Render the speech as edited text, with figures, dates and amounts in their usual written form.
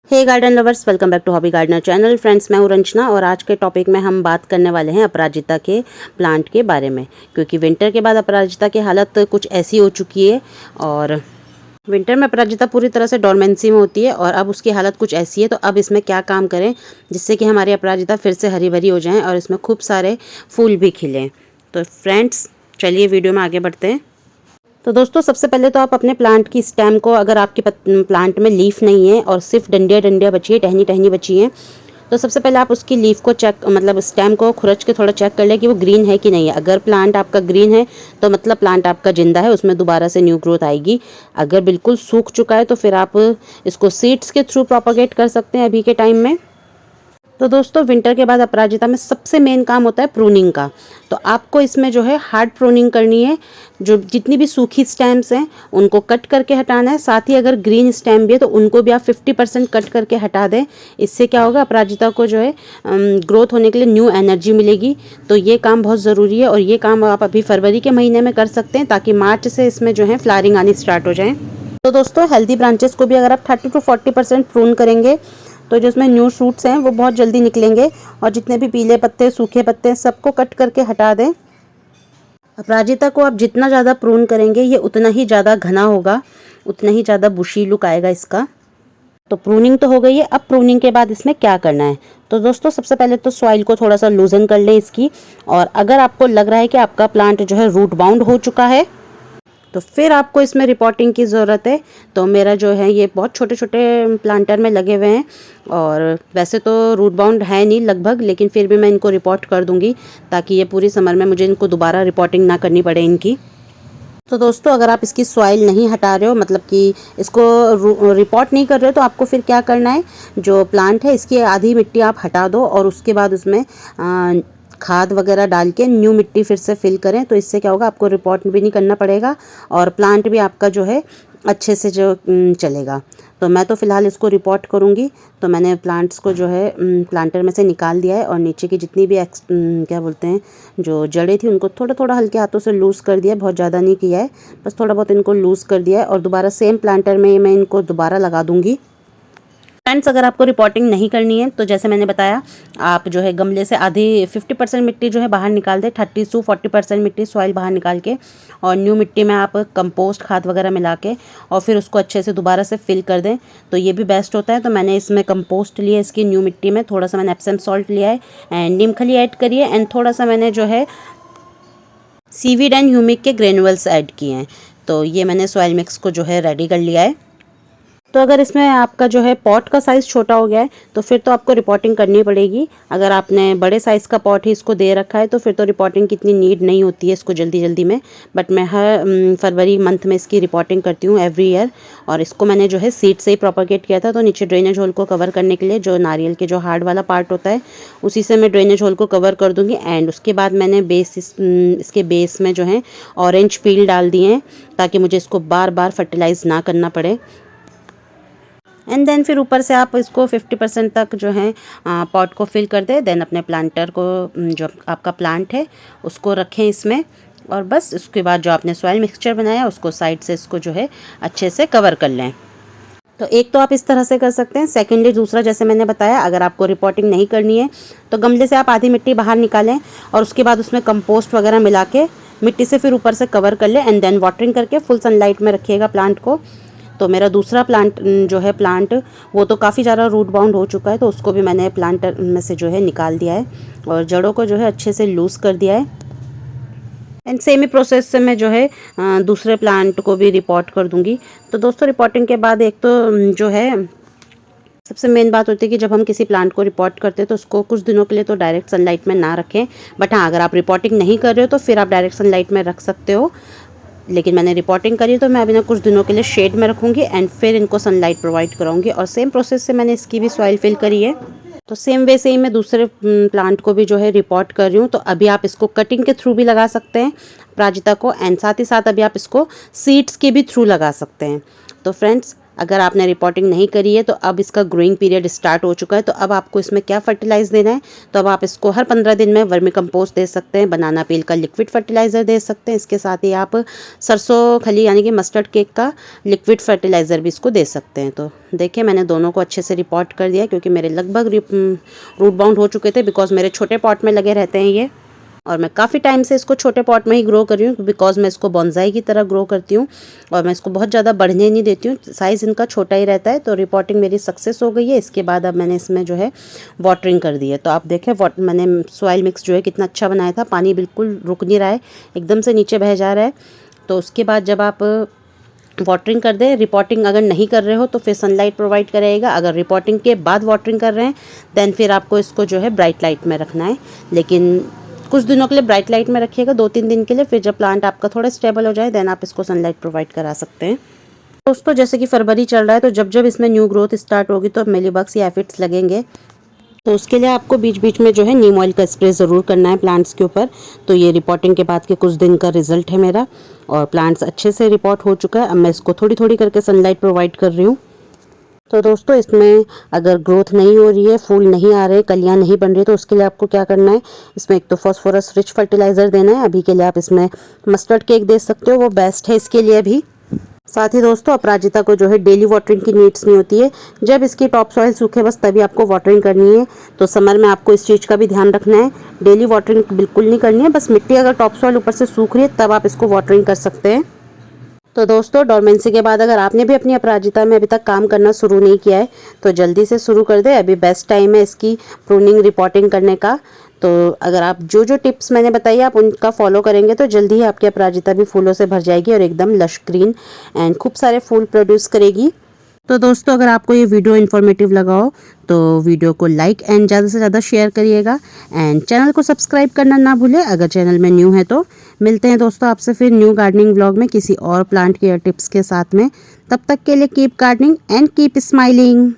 Hey garden lovers, welcome back to hobby gardener channel. Friends, मैं हूं रंजना और आज के टॉपिक में हम बात करने वाले हैं अपराजिता के प्लांट के बारे में। क्योंकि विंटर के बाद अपराजिता की हालत कुछ ऐसी हो चुकी है और विंटर में अपराजिता पूरी तरह से डोरमेंसी में होती है और अब उसकी हालत कुछ ऐसी है। तो अब इसमें क्या काम करें जिससे कि हमारी अपराजिता फिर से हरी भरी हो जाएँ और इसमें खूब सारे फूल भी खिलें। तो फ्रेंड्स, चलिए वीडियो में आगे बढ़ते हैं। तो दोस्तों, सबसे पहले तो आप अपने प्लांट की स्टेम को, अगर आपके प्लांट में लीफ नहीं है और सिर्फ डंडियाँ डंडियाँ बची है, टहनी टहनी बची हैं, तो सबसे पहले आप उसकी लीफ को चेक, मतलब स्टेम को खुरच के थोड़ा चेक कर लें कि वो ग्रीन है कि नहीं है। अगर प्लांट आपका ग्रीन है तो मतलब प्लांट आपका जिंदा है, उसमें दोबारा से न्यू ग्रोथ आएगी। अगर बिल्कुल सूख चुका है तो फिर आप इसको सीड्स के थ्रू प्रोपागेट कर सकते हैं अभी के टाइम में। तो दोस्तों, विंटर के बाद अपराजिता में सबसे मेन काम होता है प्रूनिंग का। तो आपको इसमें जो है हार्ड प्रूनिंग करनी है। जो जितनी भी सूखी स्टेम्स हैं उनको कट करके हटाना है। साथ ही अगर ग्रीन स्टेम भी है तो उनको भी आप 50% कट करके हटा दें। इससे क्या होगा, अपराजिता को जो है ग्रोथ होने के लिए न्यू एनर्जी मिलेगी। तो ये काम बहुत ज़रूरी है और ये काम आप अभी फरवरी के महीने में कर सकते हैं ताकि मार्च से इसमें जो है फ्लावरिंग आनी स्टार्ट हो जाए। तो दोस्तों, हेल्दी ब्रांचेस को भी अगर आप 30 to 40% प्रून करेंगे तो जो इसमें न्यू शूट्स हैं वो बहुत जल्दी निकलेंगे। और जितने भी पीले पत्ते, सूखे पत्ते, सबको कट करके हटा दें। अपराजिता को आप जितना ज़्यादा प्रून करेंगे ये उतना ही ज़्यादा घना होगा, उतना ही ज़्यादा बुशी लुक आएगा इसका। तो प्रूनिंग तो हो गई है। अब प्रूनिंग के बाद इसमें क्या करना है, तो दोस्तों सबसे पहले तो सॉइल को थोड़ा सा लूजन कर लें इसकी। और अगर आपको लग रहा है कि आपका प्लांट जो है रूट बाउंड हो चुका है तो फिर आपको इसमें रिपोर्टिंग की ज़रूरत है। तो मेरा जो है ये बहुत छोटे छोटे प्लांटर में लगे हुए हैं और वैसे तो रूट बाउंड है नहीं लगभग, लेकिन फिर भी मैं इनको रिपोर्ट कर दूंगी ताकि ये पूरी समर में मुझे इनको दोबारा रिपोर्टिंग ना करनी पड़े इनकी। तो दोस्तों, अगर आप इसकी सॉइल नहीं हटा रहे हो, मतलब कि इसको रिपोर्ट नहीं कर रहे हो, तो आपको फिर क्या करना है, जो प्लांट है इसकी आधी मिट्टी आप हटा दो और उसके बाद उसमें खाद वगैरह डाल के न्यू मिट्टी फिर से फिल करें। तो इससे क्या होगा, आपको रिपोर्ट भी नहीं करना पड़ेगा और प्लांट भी आपका जो है अच्छे से जो चलेगा। तो मैं तो फ़िलहाल इसको रिपोर्ट करूँगी। तो मैंने प्लांट्स को जो है प्लांटर में से निकाल दिया है और नीचे की जितनी भी क्या बोलते हैं, जो जड़ें थी उनको थोड़ा थोड़ा हल्के हाथों से लूज़ कर दिया है, बहुत ज़्यादा नहीं किया है, बस थोड़ा बहुत इनको लूज़ कर दिया है। और दोबारा सेम प्लांटर में मैं इनको दोबारा लगा दूँगी। फ्रेंड्स, अगर आपको रिपोर्टिंग नहीं करनी है तो जैसे मैंने बताया, आप जो है गमले से आधी 50% मिट्टी जो है बाहर निकाल दें, 30 to 40% मिट्टी सॉइल बाहर निकाल के, और न्यू मिट्टी में आप कंपोस्ट खाद वगैरह मिला के और फिर उसको अच्छे से दोबारा से फिल कर दें। तो ये भी बेस्ट होता है। तो मैंने इसमें कंपोस्ट लिया, इसकी न्यू मिट्टी में थोड़ा सा मैंने एप्सम सॉल्ट लिया है एंड नीम खली ऐड करिए एंड थोड़ा सा मैंने जो है सीवीड एंड ह्यूमिक के ग्रेनुअल्स ऐड किए हैं। तो ये मैंने सॉइल मिक्स को जो है रेडी कर लिया है। तो अगर इसमें आपका जो है पॉट का साइज़ छोटा हो गया है तो फिर तो आपको रिपोर्टिंग करनी पड़ेगी। अगर आपने बड़े साइज़ का पॉट ही इसको दे रखा है तो फिर तो रिपोर्टिंग कितनी नीड नहीं होती है इसको जल्दी जल्दी में। बट मैं हर फरवरी मंथ में इसकी रिपोर्टिंग करती हूँ एवरी ईयर। और इसको मैंने जो है सीड से ही प्रोपागेट किया था। तो नीचे ड्रेनेज होल को कवर करने के लिए जो नारियल के जो हार्ड वाला पार्ट होता है उसी से मैं ड्रेनेज होल को कवर कर दूँगी। एंड उसके बाद मैंने इसके बेस में जो है ऑरेंज पील डाल दिए हैं ताकि मुझे इसको बार बार फर्टिलाइज़ ना करना पड़े। एंड देन फिर ऊपर से आप इसको 50% तक जो है पॉट को फिल कर दें। देन अपने प्लांटर को, जो आपका प्लांट है उसको रखें इसमें और बस उसके बाद जो आपने सॉइल मिक्सचर बनाया उसको साइड से इसको जो है अच्छे से कवर कर लें। तो एक तो आप इस तरह से कर सकते हैं। सेकेंडली दूसरा, जैसे मैंने बताया, अगर आपको रिपोर्टिंग नहीं करनी है तो गमले से आप आधी मिट्टी बाहर निकालें और उसके बाद उसमें कंपोस्ट वगैरह मिला के मिट्टी से फिर ऊपर से कवर कर लें एंड देन वाटरिंग करके फुल सनलाइट में रखिएगा प्लांट को। तो मेरा दूसरा प्लांट जो है वो तो काफ़ी ज़्यादा रूट बाउंड हो चुका है, तो उसको भी मैंने प्लांटर में से जो है निकाल दिया है और जड़ों को जो है अच्छे से लूज़ कर दिया है। एंड सेम ही प्रोसेस से मैं जो है दूसरे प्लांट को भी रिपोर्ट कर दूंगी। तो दोस्तों, रिपोर्टिंग के बाद एक तो जो है सबसे मेन बात होती है कि जब हम किसी प्लांट को रिपोर्ट करते हैं तो उसको कुछ दिनों के लिए तो डायरेक्ट सनलाइट में ना रखें। बट हाँ, अगर आप रिपोर्टिंग नहीं कर रहे हो तो फिर आप डायरेक्ट सनलाइट में रख सकते हो। लेकिन मैंने रिपोर्टिंग करी तो मैं अभी ना कुछ दिनों के लिए शेड में रखूँगी एंड फिर इनको सनलाइट प्रोवाइड कराऊंगी। और सेम प्रोसेस से मैंने इसकी भी सॉइल फिल करी है। तो सेम वे से ही मैं दूसरे प्लांट को भी जो है रिपोर्ट कर रही हूँ। तो अभी आप इसको कटिंग के थ्रू भी लगा सकते हैं अपराजिता को, एंड साथ ही साथ अभी आप इसको सीड्स के भी थ्रू लगा सकते हैं। तो फ्रेंड्स, अगर आपने रिपोर्टिंग नहीं करी है तो अब इसका ग्रोइंग पीरियड स्टार्ट हो चुका है। तो अब आपको इसमें क्या फर्टिलाइज़ देना है, तो अब आप इसको हर 15 दिन में वर्मी कंपोस्ट दे सकते हैं, बनाना पील का लिक्विड फर्टिलाइज़र दे सकते हैं। इसके साथ ही आप सरसों खली यानी कि मस्टर्ड केक का लिक्विड फर्टिलाइज़र भी इसको दे सकते हैं। तो देखिए मैंने दोनों को अच्छे से रिपोर्ट कर दिया, क्योंकि मेरे लगभग रूट बाउंड हो चुके थे, बिकॉज मेरे छोटे पॉट में लगे रहते हैं ये, और मैं काफ़ी टाइम से इसको छोटे पॉट में ही ग्रो कर रही हूँ, बिकॉज मैं इसको बॉन्साई की तरह ग्रो करती हूँ और मैं इसको बहुत ज़्यादा बढ़ने नहीं देती हूँ, साइज़ इनका छोटा ही रहता है। तो रिपोर्टिंग मेरी सक्सेस हो गई है। इसके बाद अब मैंने इसमें जो है वाटरिंग कर दी है। तो आप देखें मैंने सॉइल मिक्स जो है कितना अच्छा बनाया था, पानी बिल्कुल रुक नहीं रहा है, एकदम से नीचे बह जा रहा है। तो उसके बाद जब आप वाटरिंग कर दें, रिपोर्टिंग अगर नहीं कर रहे हो तो फिर सनलाइट प्रोवाइड करेगा। अगर रिपोर्टिंग के बाद वाटरिंग कर रहे हैं देन फिर आपको इसको जो है ब्राइट लाइट में रखना है, लेकिन कुछ दिनों के लिए ब्राइट लाइट में रखिएगा, 2-3 दिन के लिए। फिर जब प्लांट आपका थोड़ा स्टेबल हो जाए देन आप इसको सनलाइट प्रोवाइड करा सकते हैं। दोस्तों जैसे कि फरवरी चल रहा है, तो जब जब इसमें न्यू ग्रोथ स्टार्ट होगी तो मिलीबग्स या एफिड्स लगेंगे, तो उसके लिए आपको बीच बीच में जो है नीम ऑयल का स्प्रे ज़रूर करना है प्लांट्स के ऊपर। तो ये रिपोर्टिंग के बाद के कुछ दिन का रिजल्ट है मेरा, और प्लांट्स अच्छे से रिपोर्ट हो चुका है। अब मैं इसको थोड़ी थोड़ी करके सनलाइट प्रोवाइड कर रही हूँ। तो दोस्तों इसमें अगर ग्रोथ नहीं हो रही है, फूल नहीं आ रहे, कलियां नहीं बन रही, तो उसके लिए आपको क्या करना है, इसमें एक तो फॉस्फोरस रिच फर्टिलाइज़र देना है। अभी के लिए आप इसमें मस्टर्ड केक दे सकते हो, वो बेस्ट है इसके लिए भी। साथ ही दोस्तों अपराजिता को जो है डेली वाटरिंग की नीड्स नहीं होती है, जब इसकी टॉप सॉइल सूखे बस तभी आपको वाटरिंग करनी है। तो समर में आपको इस चीज़ का भी ध्यान रखना है, डेली वाटरिंग बिल्कुल नहीं करनी है, बस मिट्टी अगर टॉप सॉइल ऊपर से सूख रही है तब आप इसको वाटरिंग कर सकते हैं। तो दोस्तों डोरमेंसी के बाद अगर आपने भी अपनी अपराजिता में अभी तक काम करना शुरू नहीं किया है तो जल्दी से शुरू कर दे, अभी बेस्ट टाइम है इसकी प्रूनिंग रिपोर्टिंग करने का। तो अगर आप जो जो टिप्स मैंने बताई आप उनका फॉलो करेंगे तो जल्दी ही आपकी अपराजिता भी फूलों से भर जाएगी और एकदम लश ग्रीन एंड खूब सारे फूल प्रोड्यूस करेगी। तो दोस्तों अगर आपको ये वीडियो इन्फॉर्मेटिव लगा हो तो वीडियो को लाइक एंड ज़्यादा से ज़्यादा शेयर करिएगा, एंड चैनल को सब्सक्राइब करना ना भूलें अगर चैनल में न्यू है तो। मिलते हैं दोस्तों आपसे फिर न्यू गार्डनिंग व्लॉग में किसी और प्लांट केयर टिप्स के साथ में। तब तक के लिए keep gardening and keep smiling.